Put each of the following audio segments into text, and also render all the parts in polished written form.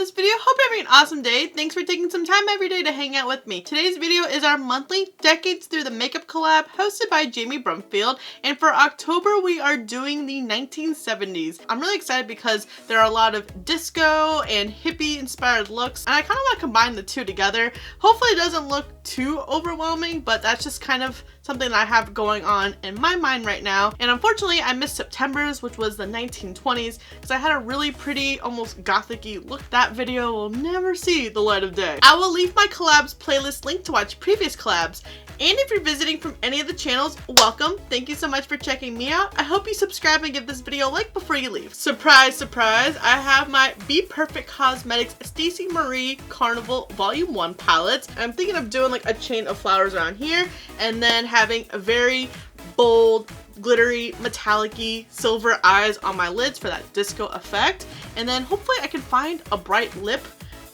this video. Hope you're having an awesome day. Thanks for taking some time every day to hang out with me. Today's video is our monthly Decades Through the Makeup collab hosted by Jamie Brumfield, and for October we are doing the 1970s. I'm really excited because there are a lot of disco and hippie inspired looks, and I kind of want to combine the two together. Hopefully it doesn't look too overwhelming, but that's just kind of something that I have going on in my mind right now. And unfortunately I missed September's, which was the 1920s, because I had a really pretty, almost gothic-y look. That video will never see the light of day. I will leave my collabs playlist link to watch previous collabs. And if you're visiting from any of the channels, welcome. Thank you so much for checking me out. I hope you subscribe and give this video a like before you leave. Surprise, surprise, I have my Be Perfect Cosmetics Stacey Marie Carnival Volume 1 palette. I'm thinking of doing like a chain of flowers around here, and then having a very bold, glittery, metallic-y silver eyes on my lids for that disco effect. And then hopefully I can find a bright lip.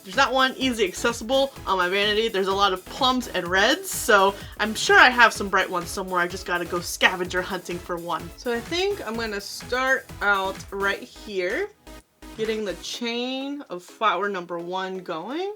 There's not one easily accessible on my vanity. There's a lot of plums and reds, so I'm sure I have some bright ones somewhere. I just gotta go scavenger hunting for one. So I think I'm gonna start out right here, getting the chain of flower number 1 going.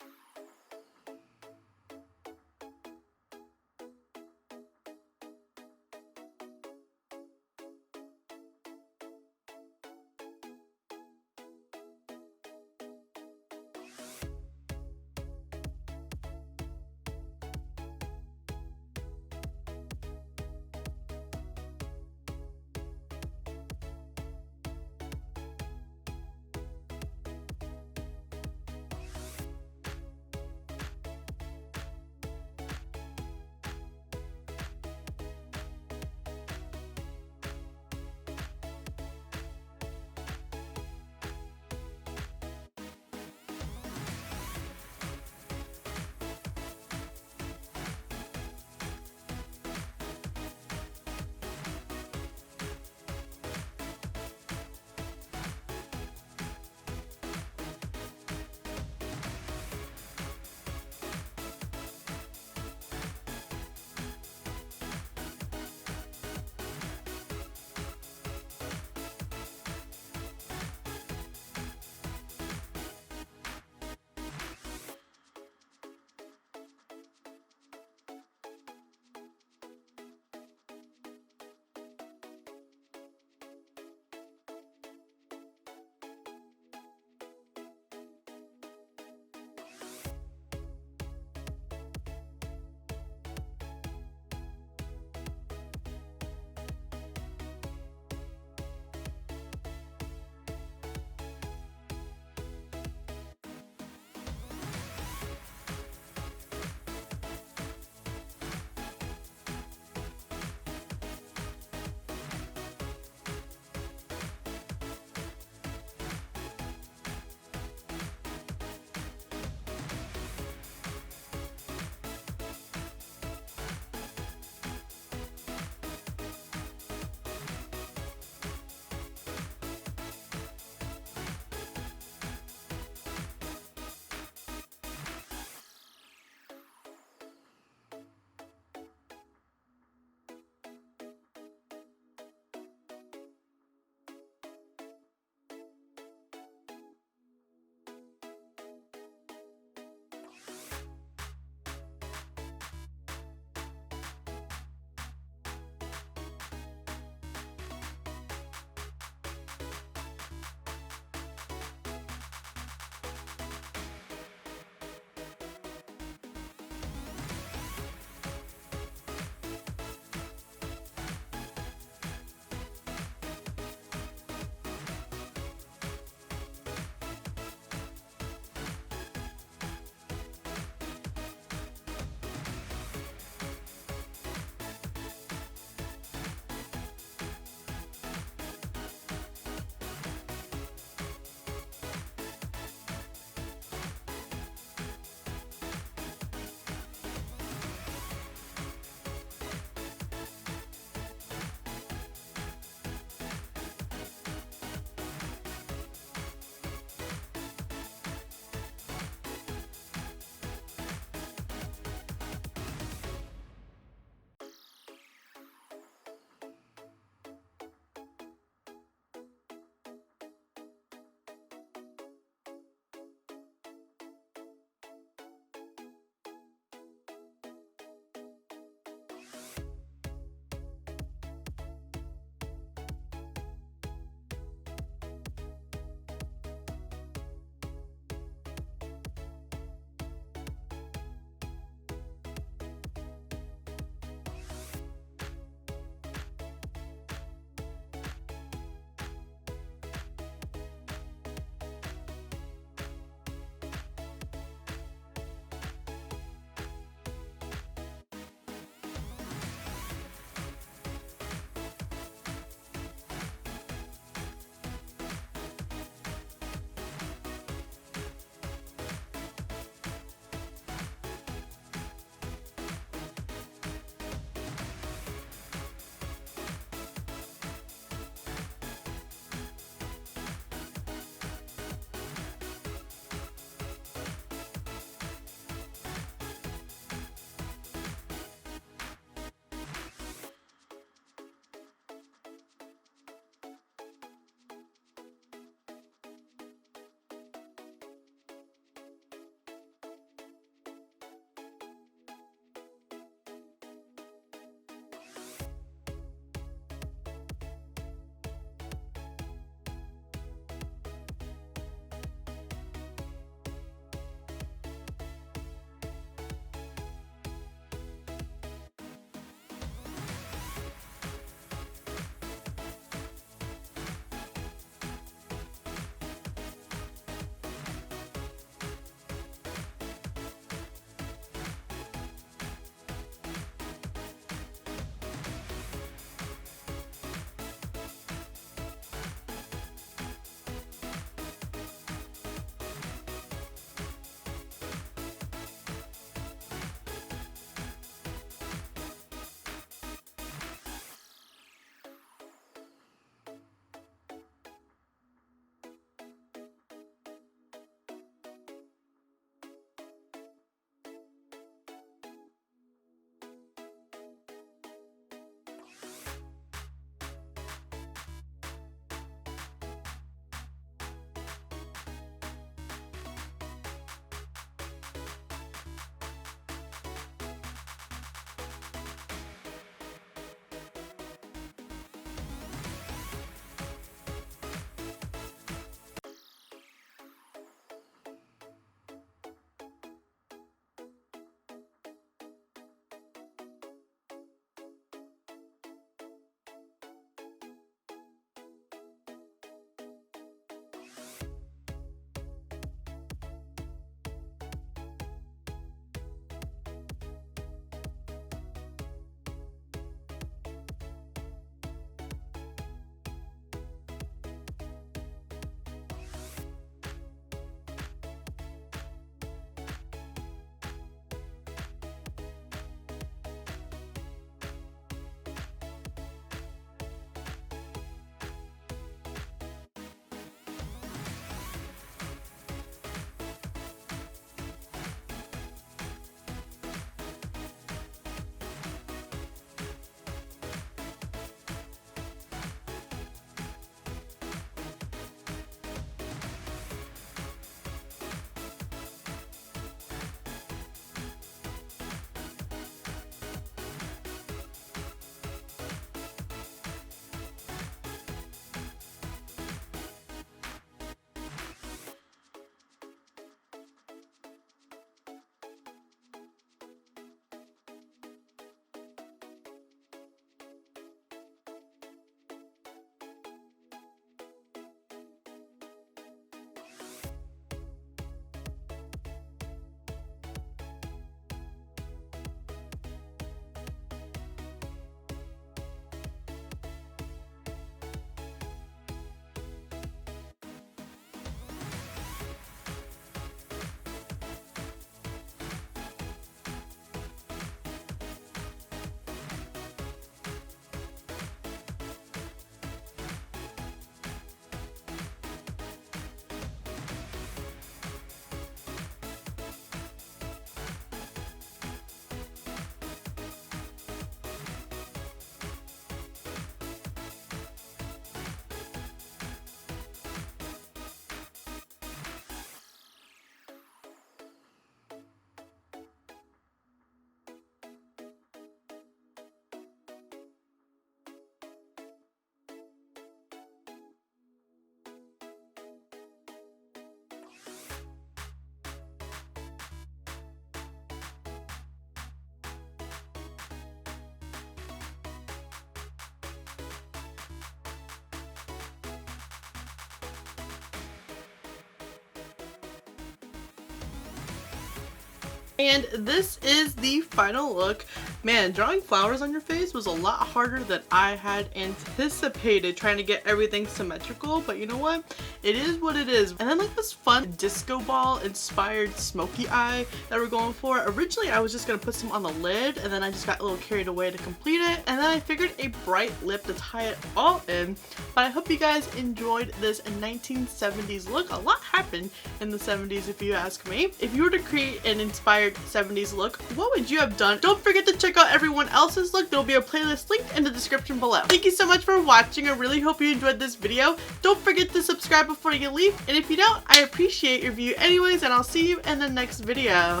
And this is the final look. Man, drawing flowers on your face was a lot harder than I had anticipated, trying to get everything symmetrical, but you know what? It is what it is. And then like this fun disco ball inspired smoky eye that we're going for. Originally I was just gonna put some on the lid, and then I just got a little carried away to complete it, and then I figured a bright lip to tie it all in. But I hope you guys enjoyed this 1970s look. A lot happened in the 70s if you ask me. If you were to create an inspired 70s look, what would you have done? Don't forget to check out everyone else's look. There'll be a playlist linked in the description below. Thank you so much for watching. I really hope you enjoyed this video. Don't forget to subscribe before you leave, and if you don't, I appreciate your view anyways, and I'll see you in the next video.